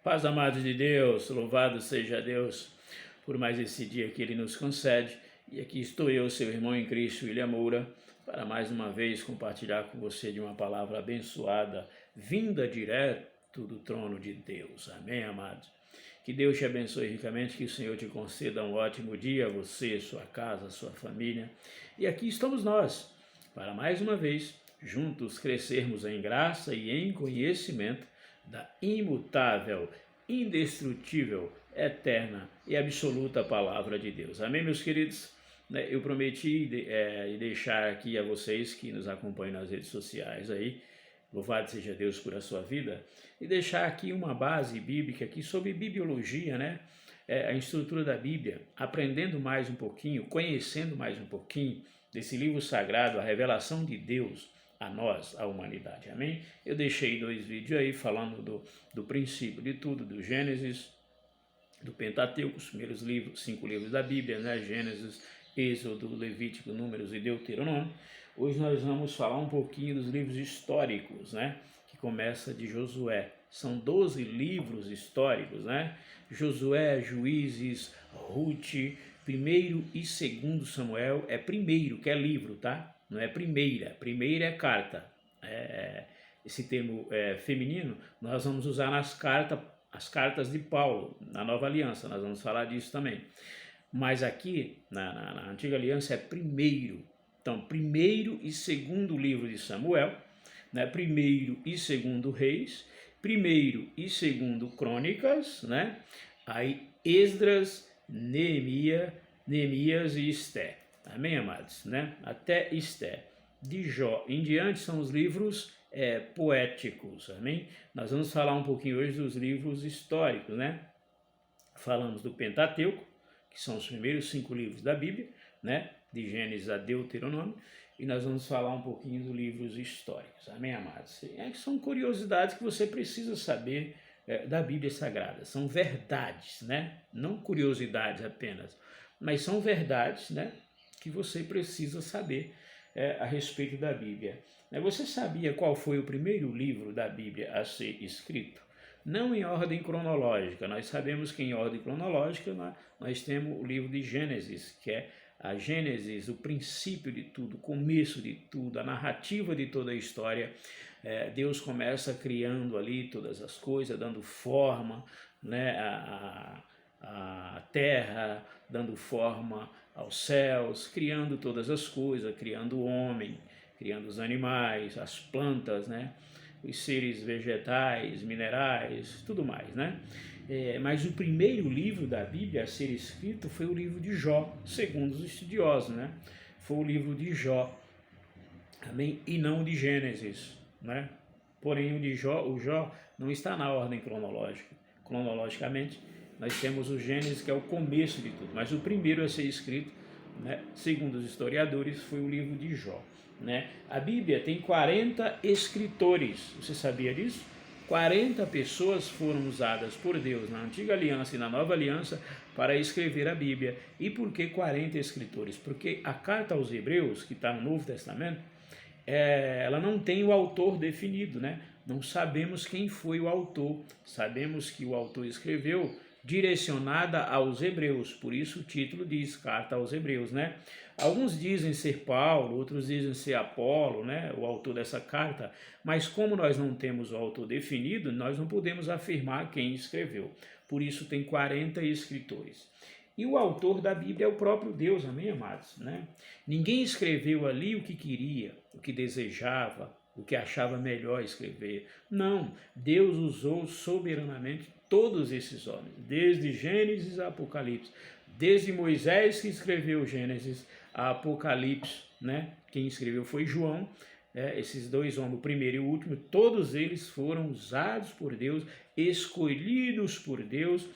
Paz, amados de Deus, louvado seja Deus por mais esse dia que Ele nos concede. E aqui estou eu, seu irmão em Cristo, William Moura, para mais uma vez compartilhar com você de uma palavra abençoada, vinda direto do trono de Deus. Amém, amados? Que Deus te abençoe ricamente, que o Senhor te conceda um ótimo dia, você, sua casa, sua família. E aqui estamos nós, para mais uma vez, juntos crescermos em graça e em conhecimento da imutável, indestrutível, eterna e absoluta palavra de Deus. Amém, meus queridos? Eu prometi deixar aqui a vocês que nos acompanham nas redes sociais aí, louvado seja Deus por a sua vida, e deixar aqui uma base bíblica aqui sobre bibliologia, né? A estrutura da Bíblia, aprendendo mais um pouquinho, conhecendo mais um pouquinho desse livro sagrado, a revelação de Deus a nós, a humanidade, amém? Eu deixei 2 vídeos aí falando do princípio de tudo, do Gênesis, do Pentateuco, os primeiros 5 livros da Bíblia, né? Gênesis, Êxodo, Levítico, Números e Deuteronômio. Hoje nós vamos falar um pouquinho dos livros históricos, né? Que começa de Josué. São 12 livros históricos, né? Josué, Juízes, Ruth, 1º e 2º Samuel, é primeiro, que é livro, tá? Não é primeira é carta. Esse termo feminino nós vamos usar as cartas de Paulo, na Nova Aliança, nós vamos falar disso também. Mas aqui, na Antiga Aliança, é primeiro. Então, 1º e 2º livro de Samuel, né? 1º e 2º Reis, 1º e 2º Crônicas, né? Aí Esdras, Neemias e Esté. Amém, amados? Né? Até Esté. De Jó em diante são os livros poéticos, amém? Nós vamos falar um pouquinho hoje dos livros históricos, né? Falamos do Pentateuco, que são os primeiros 5 livros da Bíblia, né? De Gênesis a Deuteronômio, e nós vamos falar um pouquinho dos livros históricos, amém, amados? São curiosidades que você precisa saber da Bíblia Sagrada, são verdades, né? Não curiosidades apenas, mas são verdades, né? Que você precisa saber a respeito da Bíblia. Você sabia qual foi o primeiro livro da Bíblia a ser escrito? Não em ordem cronológica, nós sabemos que em ordem cronológica nós temos o livro de Gênesis, que é a Gênesis, o princípio de tudo, o começo de tudo, a narrativa de toda a história. Deus começa criando ali todas as coisas, dando forma, né, a terra, dando forma aos céus, criando todas as coisas, criando o homem, criando os animais, as plantas, né? Os seres vegetais, minerais, tudo mais, né? Mas o primeiro livro da Bíblia a ser escrito foi o livro de Jó, segundo os estudiosos, né? Foi o livro de Jó, amém? E não o de Gênesis, né? Porém, o Jó não está na ordem cronológica. Cronologicamente, nós temos o Gênesis, que é o começo de tudo, mas o primeiro a ser escrito, né, segundo os historiadores, foi o livro de Jó, né? A Bíblia tem 40 escritores, você sabia disso? 40 pessoas foram usadas por Deus na Antiga Aliança e na Nova Aliança para escrever a Bíblia. E por que 40 escritores? Porque a carta aos Hebreus, que está no Novo Testamento, ela não tem o autor definido, né? Não sabemos quem foi o autor, sabemos que o autor escreveu direcionada aos hebreus, por isso o título diz Carta aos Hebreus, né? Alguns dizem ser Paulo, outros dizem ser Apolo, né? O autor dessa carta, mas como nós não temos o autor definido, nós não podemos afirmar quem escreveu, por isso tem 40 escritores. E o autor da Bíblia é o próprio Deus, amém, amados? Né? Ninguém escreveu ali o que queria, o que desejava, o que achava melhor escrever. Não, Deus usou soberanamente todos esses homens, desde Gênesis a Apocalipse, desde Moisés, que escreveu Gênesis, a Apocalipse, né? Quem escreveu foi João. Esses 2 homens, o primeiro e o último, todos eles foram usados por Deus, escolhidos por Deus,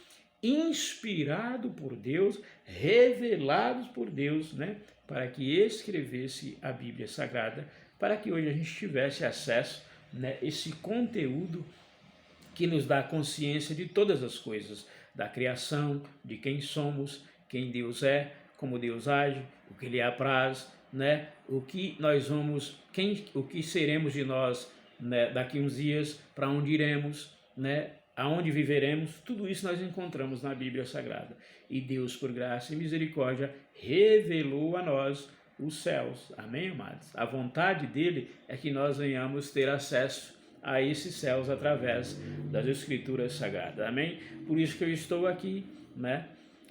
inspirados por Deus, revelados por Deus, né? Para que escrevesse a Bíblia Sagrada, para que hoje a gente tivesse acesso, né, esse conteúdo que nos dá consciência de todas as coisas, da criação, de quem somos, quem Deus é, como Deus age, o que lhe apraz, né? O que nós vamos, o que seremos de nós, né, daqui uns dias, para onde iremos, né? aonde viveremos, tudo isso nós encontramos na Bíblia Sagrada. E Deus, por graça e misericórdia, revelou a nós os céus. Amém, amados? A vontade dele é que nós venhamos ter acesso a esses céus através das Escrituras Sagradas. Amém? Por isso que eu estou aqui, né?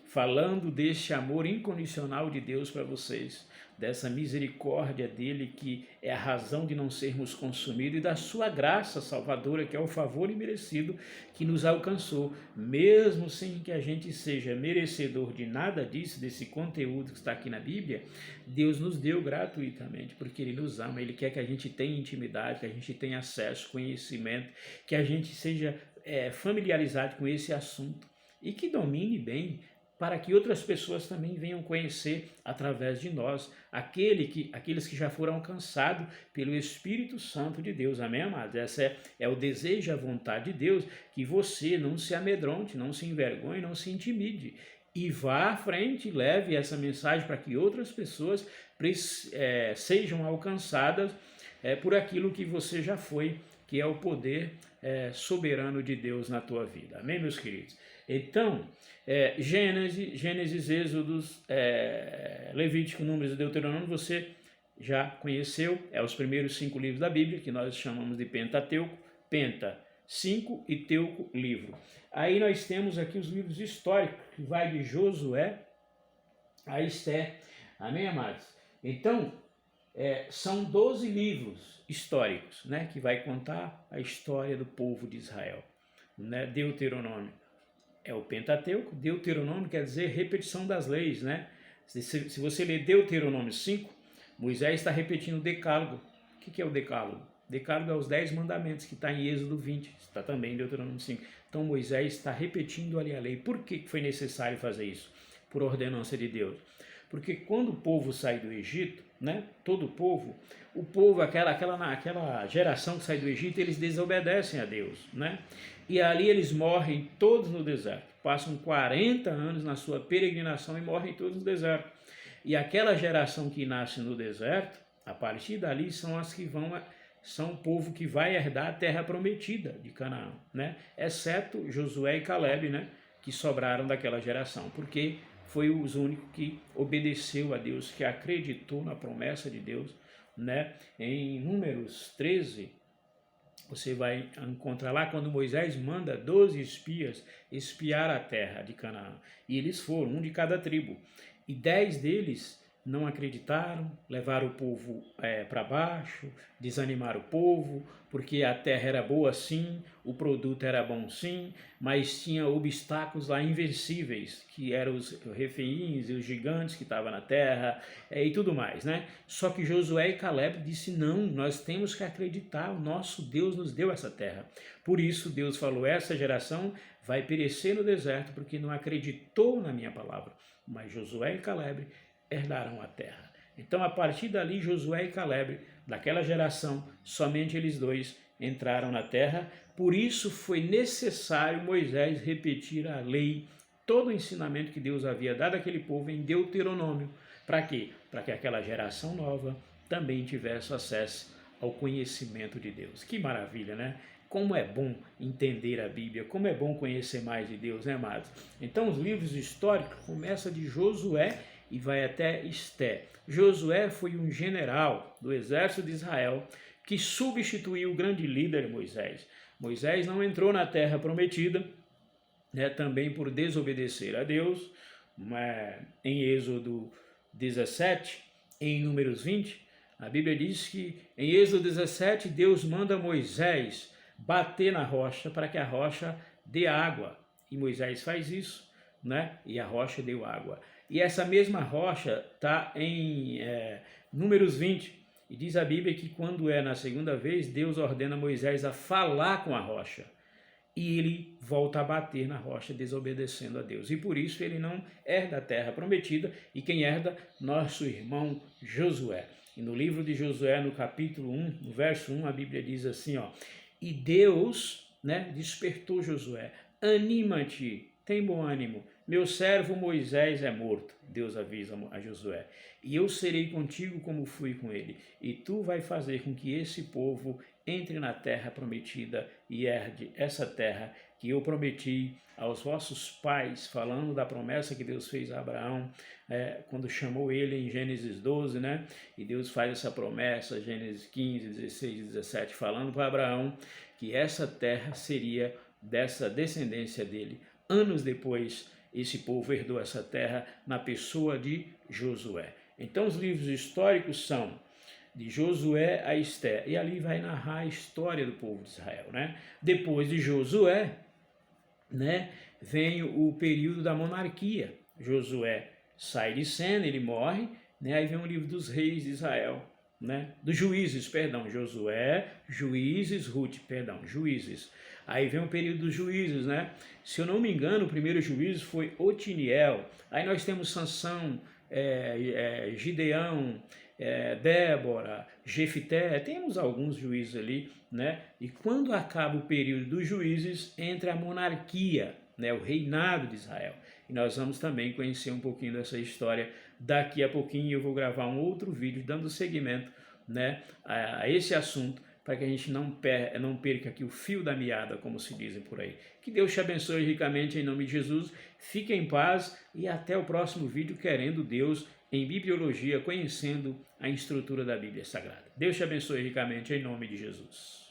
Falando deste amor incondicional de Deus para vocês, dessa misericórdia dele que é a razão de não sermos consumidos e da sua graça salvadora, que é o favor imerecido que nos alcançou, mesmo sem que a gente seja merecedor de nada disso, desse conteúdo que está aqui na Bíblia. Deus nos deu gratuitamente, porque ele nos ama, ele quer que a gente tenha intimidade, que a gente tenha acesso, conhecimento, que a gente seja familiarizado com esse assunto e que domine bem, para que outras pessoas também venham conhecer através de nós, aqueles que já foram alcançados pelo Espírito Santo de Deus. Amém, amados? Essa é o desejo, a vontade de Deus, que você não se amedronte, não se envergonhe, não se intimide. E vá à frente e leve essa mensagem para que outras pessoas sejam alcançadas por aquilo que você já foi, que é o poder soberano de Deus na tua vida. Amém, meus queridos? Então, Gênesis, Êxodos, Levítico, Números e Deuteronômio, você já conheceu, os primeiros 5 livros da Bíblia, que nós chamamos de Pentateuco, Penta, 5 e Teuco, livro. Aí nós temos aqui os livros históricos, que vai de Josué a Esté. Amém, amados? Então, são 12 livros históricos, né, que vai contar a história do povo de Israel. Né? Deuteronômio é o Pentateuco, Deuteronômio quer dizer repetição das leis, né? Se você ler Deuteronômio 5, Moisés está repetindo o decálogo. O que é o decálogo? Decálogo é os 10 mandamentos, que está em Êxodo 20, está também em Deuteronômio 5. Então Moisés está repetindo ali a lei. Por que foi necessário fazer isso? Por ordenança de Deus. Porque quando o povo sai do Egito, né, todo o povo, aquela geração que sai do Egito, eles desobedecem a Deus, né? E ali eles morrem todos no deserto. Passam 40 anos na sua peregrinação e morrem todos no deserto. E aquela geração que nasce no deserto, a partir dali são as que são o povo que vai herdar a terra prometida de Canaã, né? Exceto Josué e Caleb, né, que sobraram daquela geração, porque foi os únicos que obedeceu a Deus, que acreditou na promessa de Deus, né? Em Números 13, você vai encontrar lá quando Moisés manda 12 espias espiar a terra de Canaã. E eles foram, um de cada tribo. E 10 deles não acreditaram, levaram o povo para baixo, desanimaram o povo, porque a terra era boa sim, o produto era bom sim, mas tinha obstáculos lá invencíveis, que eram os refaíns e os gigantes que estavam na terra e tudo mais, né? Só que Josué e Caleb disse: não, nós temos que acreditar, o nosso Deus nos deu essa terra. Por isso Deus falou: essa geração vai perecer no deserto porque não acreditou na minha palavra. Mas Josué e Caleb herdaram a terra. Então, a partir dali, Josué e Caleb, daquela geração, somente eles dois entraram na terra. Por isso foi necessário Moisés repetir a lei, todo o ensinamento que Deus havia dado àquele povo em Deuteronômio. Para quê? Para que aquela geração nova também tivesse acesso ao conhecimento de Deus. Que maravilha, né? Como é bom entender a Bíblia, como é bom conhecer mais de Deus, né, amados? Então, os livros históricos começam de Josué e vai até Esté. Josué foi um general do exército de Israel que substituiu o grande líder Moisés. Moisés não entrou na terra prometida, né, também por desobedecer a Deus, em Êxodo 17, em Números 20, a Bíblia diz que em Êxodo 17 Deus manda Moisés bater na rocha para que a rocha dê água. E Moisés faz isso, né? E a rocha deu água. E essa mesma rocha está em Números 20. E diz a Bíblia que quando na segunda vez, Deus ordena Moisés a falar com a rocha. E ele volta a bater na rocha, desobedecendo a Deus. E por isso ele não herda a terra prometida. E quem herda? Nosso irmão Josué. E no livro de Josué, no capítulo 1, no verso 1, a Bíblia diz assim, ó: e Deus, né, despertou Josué. Anima-te, tem bom ânimo. Meu servo Moisés é morto, Deus avisa a Josué, e eu serei contigo como fui com ele, e tu vai fazer com que esse povo entre na terra prometida e herde essa terra que eu prometi aos vossos pais, falando da promessa que Deus fez a Abraão, quando chamou ele em Gênesis 12, né? E Deus faz essa promessa, Gênesis 15, 16 e 17, falando para Abraão que essa terra seria dessa descendência dele. Anos depois, esse povo herdou essa terra na pessoa de Josué. Então, os livros históricos são de Josué a Esther, e ali vai narrar a história do povo de Israel, né? Depois de Josué, né, vem o período da monarquia. Josué sai de cena, ele morre, né? Aí vem o livro dos reis de Israel, né? Dos juízes, perdão, Josué, juízes, Ruth, perdão, juízes. Aí vem o período dos juízes, né? Se eu não me engano, o primeiro juiz foi Otiniel. Aí nós temos Sansão, Gideão, Débora, Jefité, temos alguns juízes ali, né? E quando acaba o período dos juízes, entra a monarquia, né? O reinado de Israel. E nós vamos também conhecer um pouquinho dessa história daqui a pouquinho. Eu vou gravar um outro vídeo dando seguimento, né, a esse assunto, para que a gente não perca aqui o fio da meada, como se dizem por aí. Que Deus te abençoe ricamente em nome de Jesus. Fique em paz e até o próximo vídeo, querendo Deus, em Bibliologia, conhecendo a estrutura da Bíblia Sagrada. Deus te abençoe ricamente em nome de Jesus.